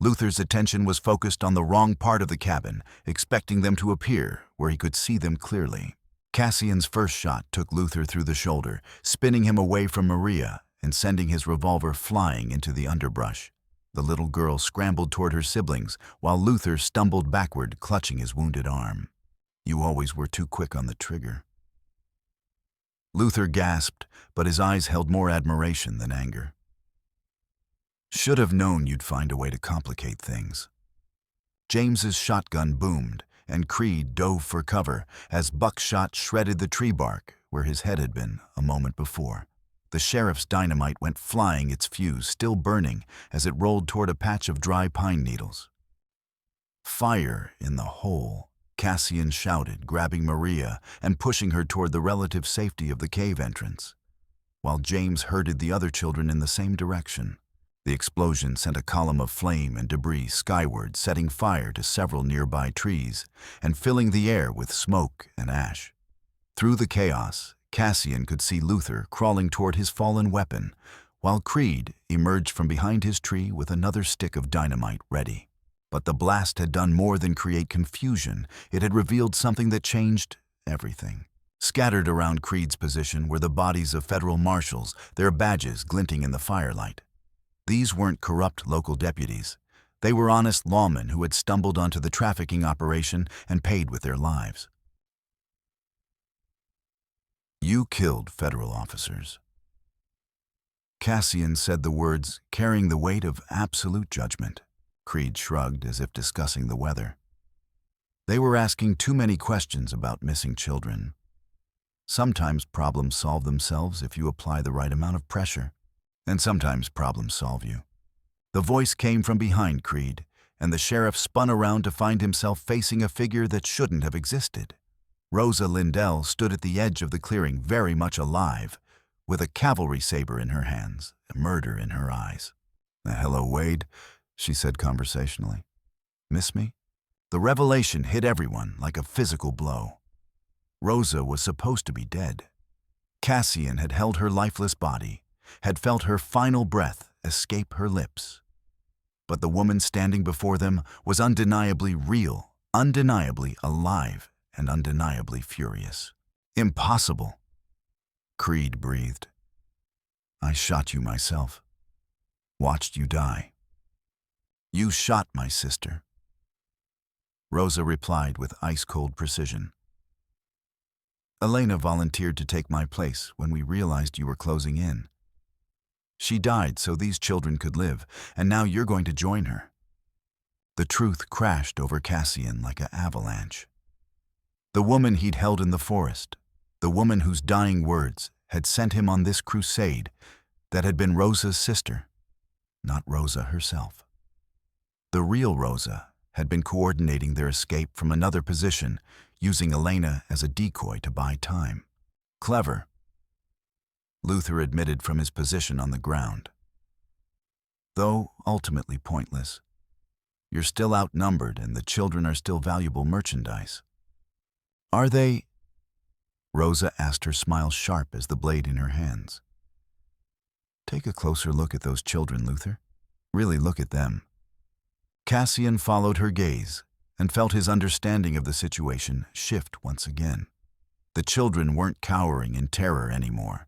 Luther's attention was focused on the wrong part of the cabin, expecting them to appear where he could see them clearly. Cassian's first shot took Luther through the shoulder, spinning him away from Maria and sending his revolver flying into the underbrush. The little girl scrambled toward her siblings, while Luther stumbled backward, clutching his wounded arm. "You always were too quick on the trigger." Luther gasped, but his eyes held more admiration than anger. "Should have known you'd find a way to complicate things." James's shotgun boomed, and Creed dove for cover as buckshot shredded the tree bark where his head had been a moment before. The sheriff's dynamite went flying, its fuse still burning as it rolled toward a patch of dry pine needles. "Fire in the hole," Cassian shouted, grabbing Maria and pushing her toward the relative safety of the cave entrance, while James herded the other children in the same direction. The explosion sent a column of flame and debris skyward, setting fire to several nearby trees and filling the air with smoke and ash. Through the chaos, Cassian could see Luther crawling toward his fallen weapon, while Creed emerged from behind his tree with another stick of dynamite ready. But the blast had done more than create confusion. It had revealed something that changed everything. Scattered around Creed's position were the bodies of federal marshals, their badges glinting in the firelight. These weren't corrupt local deputies. They were honest lawmen who had stumbled onto the trafficking operation and paid with their lives. "You killed federal officers." Cassian said the words, carrying the weight of absolute judgment. Creed shrugged as if discussing the weather. "They were asking too many questions about missing children. Sometimes problems solve themselves if you apply the right amount of pressure. And sometimes problems solve you." The voice came from behind Creed, and the sheriff spun around to find himself facing a figure that shouldn't have existed. Rosa Lindell stood at the edge of the clearing, very much alive, with a cavalry saber in her hands, murder in her eyes. "Hello, Wade," she said conversationally. "Miss me?" The revelation hit everyone like a physical blow. Rosa was supposed to be dead. Cassian had held her lifeless body, had felt her final breath escape her lips. But the woman standing before them was undeniably real, undeniably alive, and undeniably furious. "Impossible," Creed breathed. "I shot you myself. Watched you die. You shot my sister." Rosa replied with ice-cold precision. "Elena volunteered to take my place when we realized you were closing in. She died so these children could live, and now you're going to join her." The truth crashed over Cassian like an avalanche. The woman he'd held in the forest, the woman whose dying words had sent him on this crusade that had been Rosa's sister, not Rosa herself. The real Rosa had been coordinating their escape from another position, using Elena as a decoy to buy time. Clever, Luther admitted from his position on the ground. Though ultimately pointless. You're still outnumbered and the children are still valuable merchandise. "Are they?" Rosa asked, her smile sharp as the blade in her hands. "Take a closer look at those children, Luther. Really look at them." Cassian followed her gaze and felt his understanding of the situation shift once again. The children weren't cowering in terror anymore.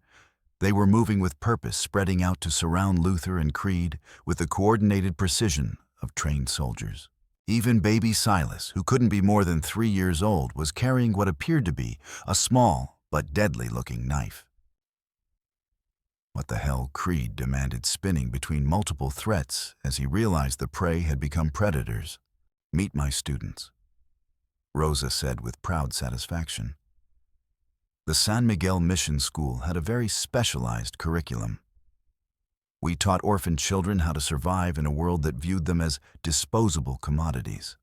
They were moving with purpose, spreading out to surround Luther and Creed with the coordinated precision of trained soldiers. Even baby Silas, who couldn't be more than 3 years old, was carrying what appeared to be a small but deadly-looking knife. What the hell, Creed demanded, spinning between multiple threats as he realized the prey had become predators. "Meet my students," Rosa said with proud satisfaction. The San Miguel Mission School had a very specialized curriculum. We taught orphan children how to survive in a world that viewed them as disposable commodities.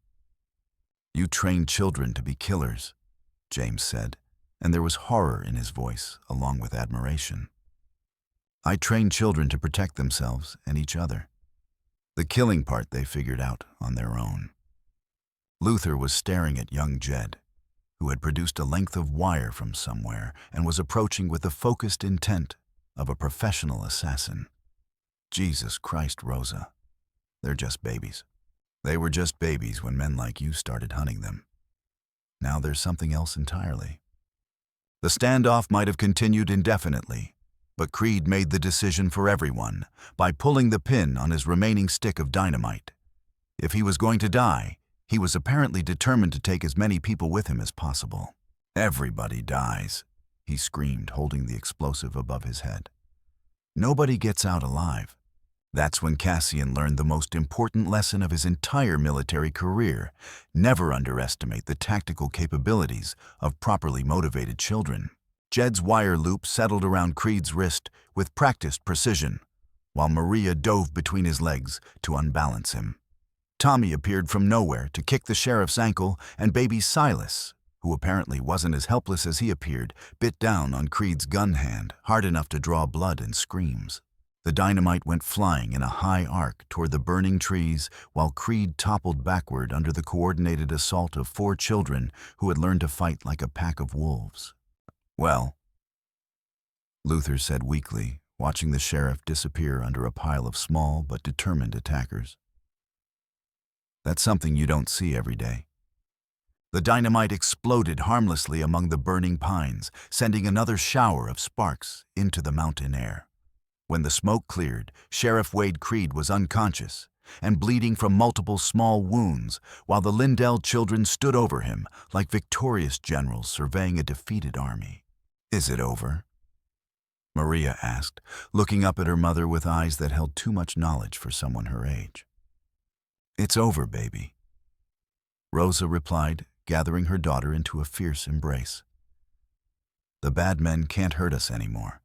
"You trained children to be killers," James said, and there was horror in his voice along with admiration. "I trained children to protect themselves and each other. The killing part they figured out on their own." Luther was staring at young Jed, who had produced a length of wire from somewhere and was approaching with the focused intent of a professional assassin. "Jesus Christ, Rosa. They're just babies. They were just babies when men like you started hunting them. Now there's something else entirely." The standoff might have continued indefinitely, but Creed made the decision for everyone by pulling the pin on his remaining stick of dynamite. If he was going to die, he was apparently determined to take as many people with him as possible. "Everybody dies," he screamed, holding the explosive above his head. "Nobody gets out alive." That's when Cassian learned the most important lesson of his entire military career: never underestimate the tactical capabilities of properly motivated children. Jed's wire loop settled around Creed's wrist with practiced precision, while Maria dove between his legs to unbalance him. Tommy appeared from nowhere to kick the sheriff's ankle, and baby Silas, who apparently wasn't as helpless as he appeared, bit down on Creed's gun hand, hard enough to draw blood and screams. The dynamite went flying in a high arc toward the burning trees, while Creed toppled backward under the coordinated assault of 4 children who had learned to fight like a pack of wolves. "Well," Luther said weakly, watching the sheriff disappear under a pile of small but determined attackers. "That's something you don't see every day." The dynamite exploded harmlessly among the burning pines, sending another shower of sparks into the mountain air. When the smoke cleared, Sheriff Wade Creed was unconscious and bleeding from multiple small wounds, while the Lindell children stood over him like victorious generals surveying a defeated army. "Is it over?" Maria asked, looking up at her mother with eyes that held too much knowledge for someone her age. "It's over, baby," Rosa replied, gathering her daughter into a fierce embrace. "The bad men can't hurt us anymore."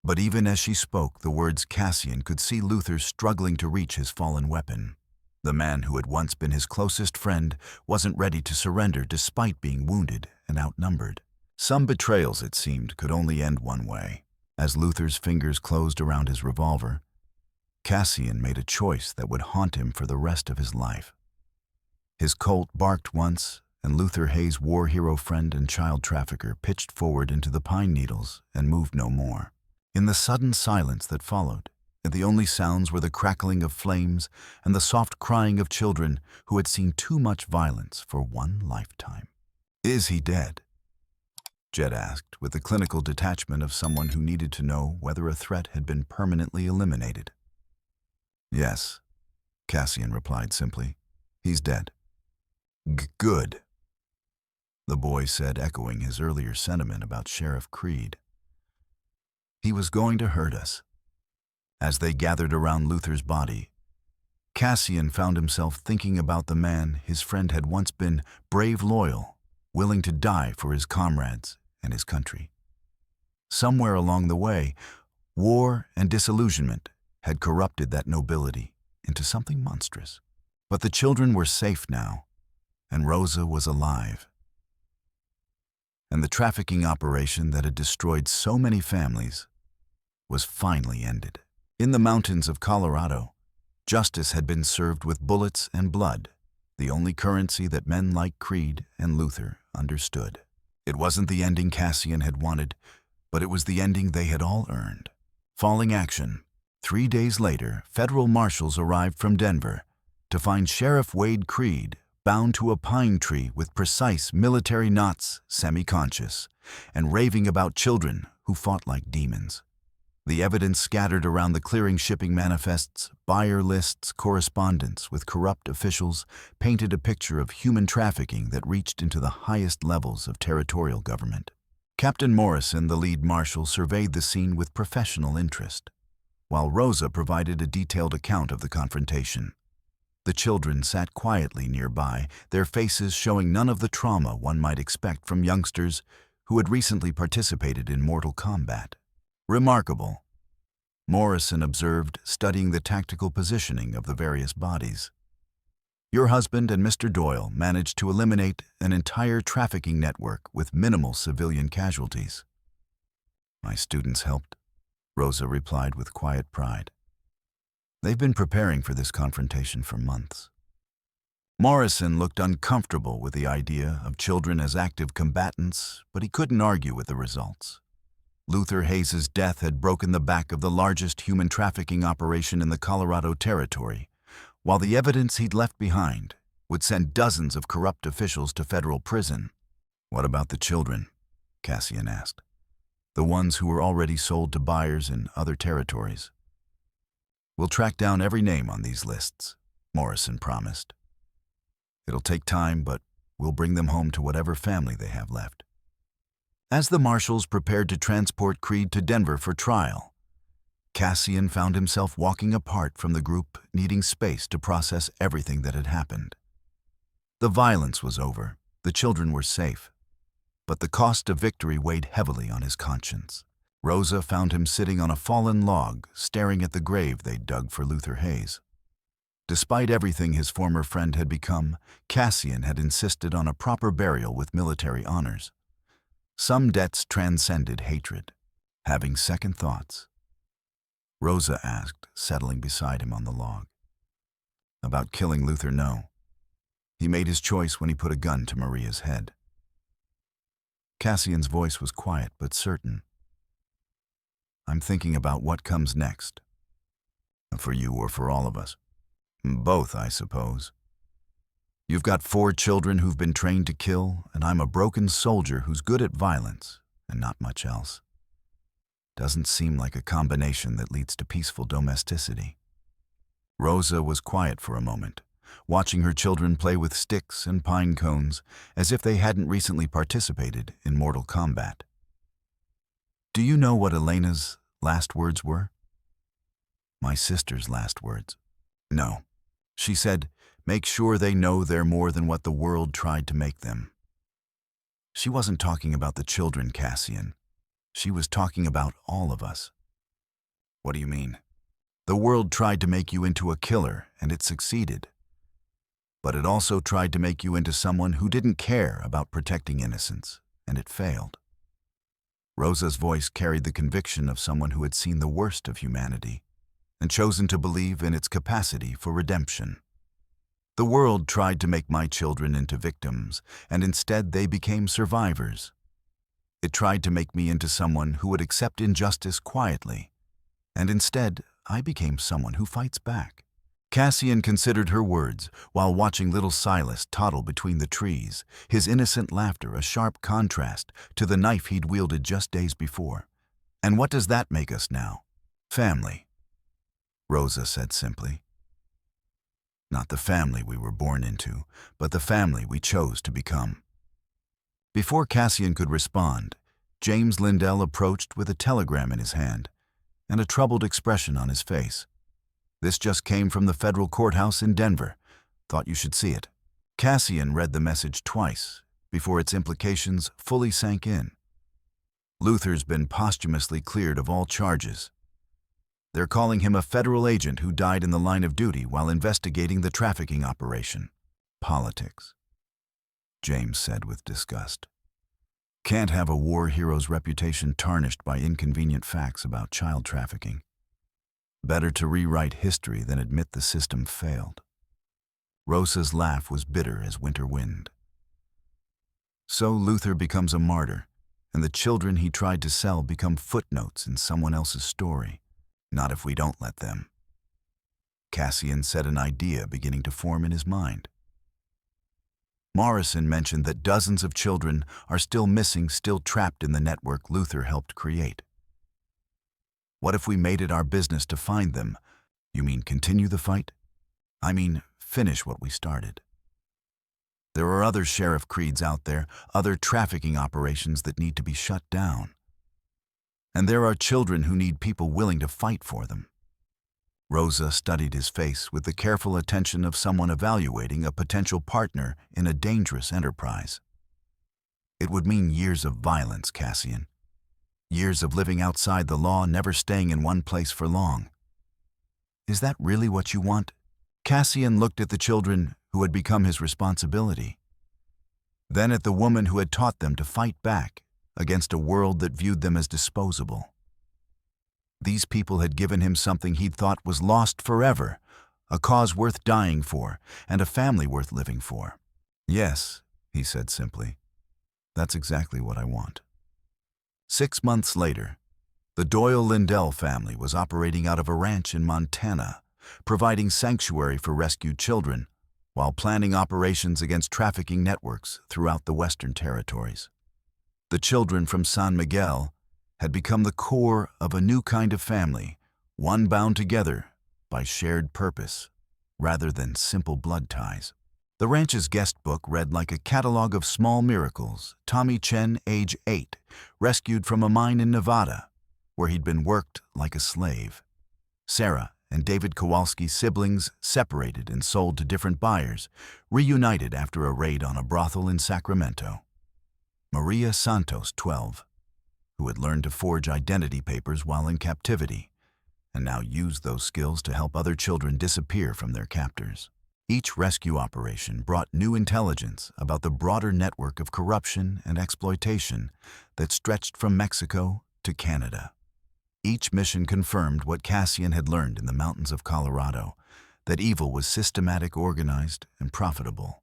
But even as she spoke the words, Cassian could see Luther struggling to reach his fallen weapon. The man who had once been his closest friend wasn't ready to surrender despite being wounded and outnumbered. Some betrayals, it seemed, could only end one way. As Luther's fingers closed around his revolver, Cassian made a choice that would haunt him for the rest of his life. His colt barked once, and Luther Hayes' war hero friend and child trafficker pitched forward into the pine needles and moved no more. In the sudden silence that followed, the only sounds were the crackling of flames and the soft crying of children who had seen too much violence for one lifetime. "Is he dead?" Jed asked, with the clinical detachment of someone who needed to know whether a threat had been permanently eliminated. "Yes," Cassian replied simply. "He's dead." Good," the boy said, echoing his earlier sentiment about Sheriff Creed. "He was going to hurt us." As they gathered around Luther's body, Cassian found himself thinking about the man his friend had once been, brave, loyal, willing to die for his comrades and his country. Somewhere along the way, war and disillusionment had corrupted that nobility into something monstrous. But the children were safe now, and Rosa was alive. And the trafficking operation that had destroyed so many families was finally ended. In the mountains of Colorado, justice had been served with bullets and blood, the only currency that men like Creed and Luther understood. It wasn't the ending Cassian had wanted, but it was the ending they had all earned. Falling action. 3 days later, federal marshals arrived from Denver to find Sheriff Wade Creed bound to a pine tree with precise military knots, semi-conscious, and raving about children who fought like demons. The evidence scattered around the clearing, shipping manifests, buyer lists, correspondence with corrupt officials, painted a picture of human trafficking that reached into the highest levels of territorial government. Captain Morrison, the lead marshal, surveyed the scene with professional interest, while Rosa provided a detailed account of the confrontation. The children sat quietly nearby, their faces showing none of the trauma one might expect from youngsters who had recently participated in mortal combat. "Remarkable," Morrison observed, studying the tactical positioning of the various bodies. "Your husband and Mr. Doyle managed to eliminate an entire trafficking network with minimal civilian casualties." "My students helped," Rosa replied with quiet pride. "They've been preparing for this confrontation for months." Morrison looked uncomfortable with the idea of children as active combatants, but he couldn't argue with the results. Luther Hayes' death had broken the back of the largest human trafficking operation in the Colorado Territory, while the evidence he'd left behind would send dozens of corrupt officials to federal prison. "What about the children?" Cassian asked. "The ones who were already sold to buyers in other territories?" "We'll track down every name on these lists," Morrison promised. "It'll take time, but we'll bring them home to whatever family they have left." As the marshals prepared to transport Creed to Denver for trial, Cassian found himself walking apart from the group, needing space to process everything that had happened. The violence was over, the children were safe, but the cost of victory weighed heavily on his conscience. Rosa found him sitting on a fallen log, staring at the grave they'd dug for Luther Hayes. Despite everything his former friend had become, Cassian had insisted on a proper burial with military honors. Some debts transcended hatred. "Having second thoughts?" Rosa asked, settling beside him on the log. "About killing Luther, no. He made his choice when he put a gun to Maria's head." Cassian's voice was quiet but certain. "I'm thinking about what comes next. For you or for all of us. Both, I suppose. You've got 4 children who've been trained to kill, and I'm a broken soldier who's good at violence and not much else. Doesn't seem like a combination that leads to peaceful domesticity." Rosa was quiet for a moment, watching her children play with sticks and pine cones as if they hadn't recently participated in mortal combat. "Do you know what Elena's last words were?" "My sister's last words." "No. She said, 'Make sure they know they're more than what the world tried to make them.'" She wasn't talking about the children, Cassian. She was talking about all of us. "What do you mean?" "The world tried to make you into a killer, and it succeeded. But it also tried to make you into someone who didn't care about protecting innocence, and it failed. Rosa's voice carried the conviction of someone who had seen the worst of humanity and chosen to believe in its capacity for redemption. The world tried to make my children into victims, and instead they became survivors. It tried to make me into someone who would accept injustice quietly, and instead I became someone who fights back. Cassian considered her words while watching little Silas toddle between the trees, his innocent laughter a sharp contrast to the knife he'd wielded just days before. "And what does that make us now?" "Family," Rosa said simply. "Not the family we were born into, but the family we chose to become." Before Cassian could respond, James Lindell approached with a telegram in his hand and a troubled expression on his face. "This just came from the federal courthouse in Denver. Thought you should see it." Cassian read the message twice before its implications fully sank in. Luther's been posthumously cleared of all charges. They're calling him a federal agent who died in the line of duty while investigating the trafficking operation. "Politics," James said with disgust. "Can't have a war hero's reputation tarnished by inconvenient facts about child trafficking. Better to rewrite history than admit the system failed." Rosa's laugh was bitter as winter wind. "So Luther becomes a martyr, and the children he tried to sell become footnotes in someone else's story. Not if we don't let them." Cassian said, an idea beginning to form in his mind. Morrison mentioned that dozens of children are still missing, still trapped in the network Luther helped create. "What if we made it our business to find them?" "You mean continue the fight?" "I mean finish what we started. There are other sheriff creeds out there, other trafficking operations that need to be shut down. And there are children who need people willing to fight for them." Rosa studied his face with the careful attention of someone evaluating a potential partner in a dangerous enterprise. "It would mean years of violence, Cassian. Years of living outside the law, never staying in one place for long. Is that really what you want?" Cassian looked at the children who had become his responsibility, then at the woman who had taught them to fight back against a world that viewed them as disposable. These people had given him something he'd thought was lost forever, a cause worth dying for, and a family worth living for. "Yes," he said simply. "That's exactly what I want." 6 months later, the Doyle-Lindell family was operating out of a ranch in Montana, providing sanctuary for rescued children while planning operations against trafficking networks throughout the Western Territories. The children from San Miguel had become the core of a new kind of family, one bound together by shared purpose rather than simple blood ties. The ranch's guest book read like a catalog of small miracles. Tommy Chen, age 8, rescued from a mine in Nevada, where he'd been worked like a slave. Sarah and David Kowalski, siblings, separated and sold to different buyers, reunited after a raid on a brothel in Sacramento. Maria Santos, 12, who had learned to forge identity papers while in captivity, and now used those skills to help other children disappear from their captors. Each rescue operation brought new intelligence about the broader network of corruption and exploitation that stretched from Mexico to Canada. Each mission confirmed what Cassian had learned in the mountains of Colorado, that evil was systematic, organized, and profitable.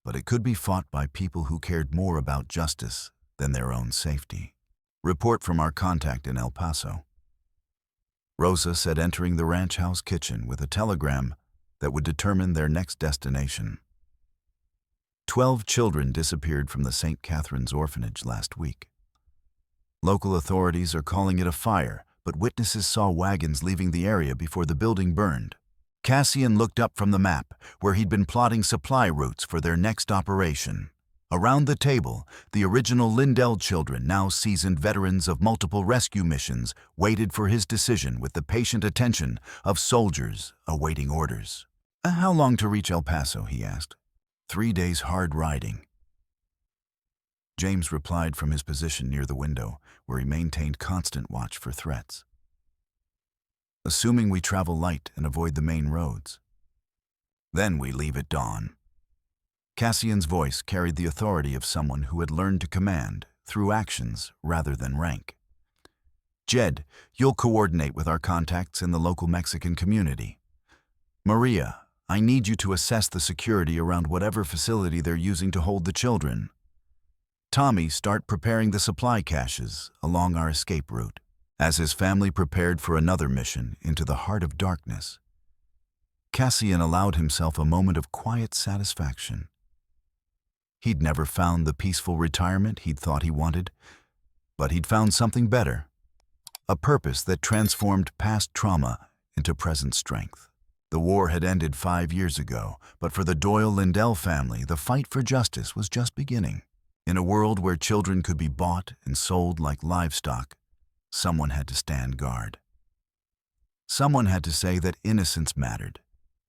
But it could be fought by people who cared more about justice than their own safety. Report from our contact in El Paso. Rosa said, entering the ranch house kitchen with a telegram that would determine their next destination. 12 children disappeared from the St. Catherine's orphanage last week. Local authorities are calling it a fire, but witnesses saw wagons leaving the area before the building burned. Cassian looked up from the map, where he'd been plotting supply routes for their next operation. Around the table, the original Lindell children, now seasoned veterans of multiple rescue missions, waited for his decision with the patient attention of soldiers awaiting orders. "How long to reach El Paso?" he asked. 3 days hard riding." James replied from his position near the window, where he maintained constant watch for threats. "Assuming we travel light and avoid the main roads." Then we leave at dawn." Cassian's voice carried the authority of someone who had learned to command through actions rather than rank. "Jed, you'll coordinate with our contacts in the local Mexican community. Maria, I need you to assess the security around whatever facility they're using to hold the children. Tommy, start preparing the supply caches along our escape route." As his family prepared for another mission into the heart of darkness, Cassian allowed himself a moment of quiet satisfaction. He'd never found the peaceful retirement he'd thought he wanted, but he'd found something better, a purpose that transformed past trauma into present strength. The war had ended 5 years ago, but for the Doyle-Lindell family, the fight for justice was just beginning. In a world where children could be bought and sold like livestock, someone had to stand guard. Someone had to say that innocence mattered,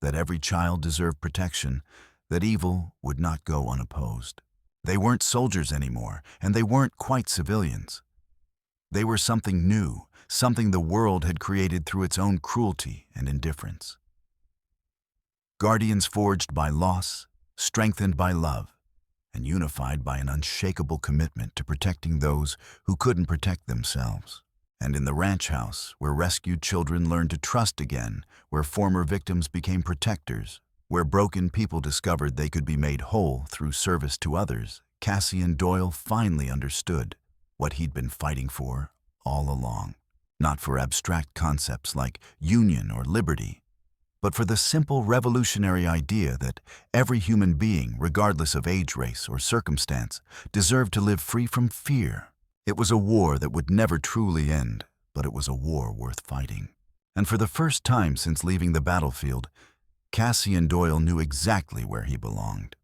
that every child deserved protection, that evil would not go unopposed. They weren't soldiers anymore, and they weren't quite civilians. They were something new, something the world had created through its own cruelty and indifference. Guardians forged by loss, strengthened by love, and unified by an unshakable commitment to protecting those who couldn't protect themselves. And in the ranch house, where rescued children learned to trust again, where former victims became protectors, where broken people discovered they could be made whole through service to others, Cassian Doyle finally understood what he'd been fighting for all along. Not for abstract concepts like union or liberty, but for the simple revolutionary idea that every human being, regardless of age, race, or circumstance, deserved to live free from fear. It was a war that would never truly end, but it was a war worth fighting. And for the first time since leaving the battlefield, Cassian Doyle knew exactly where he belonged.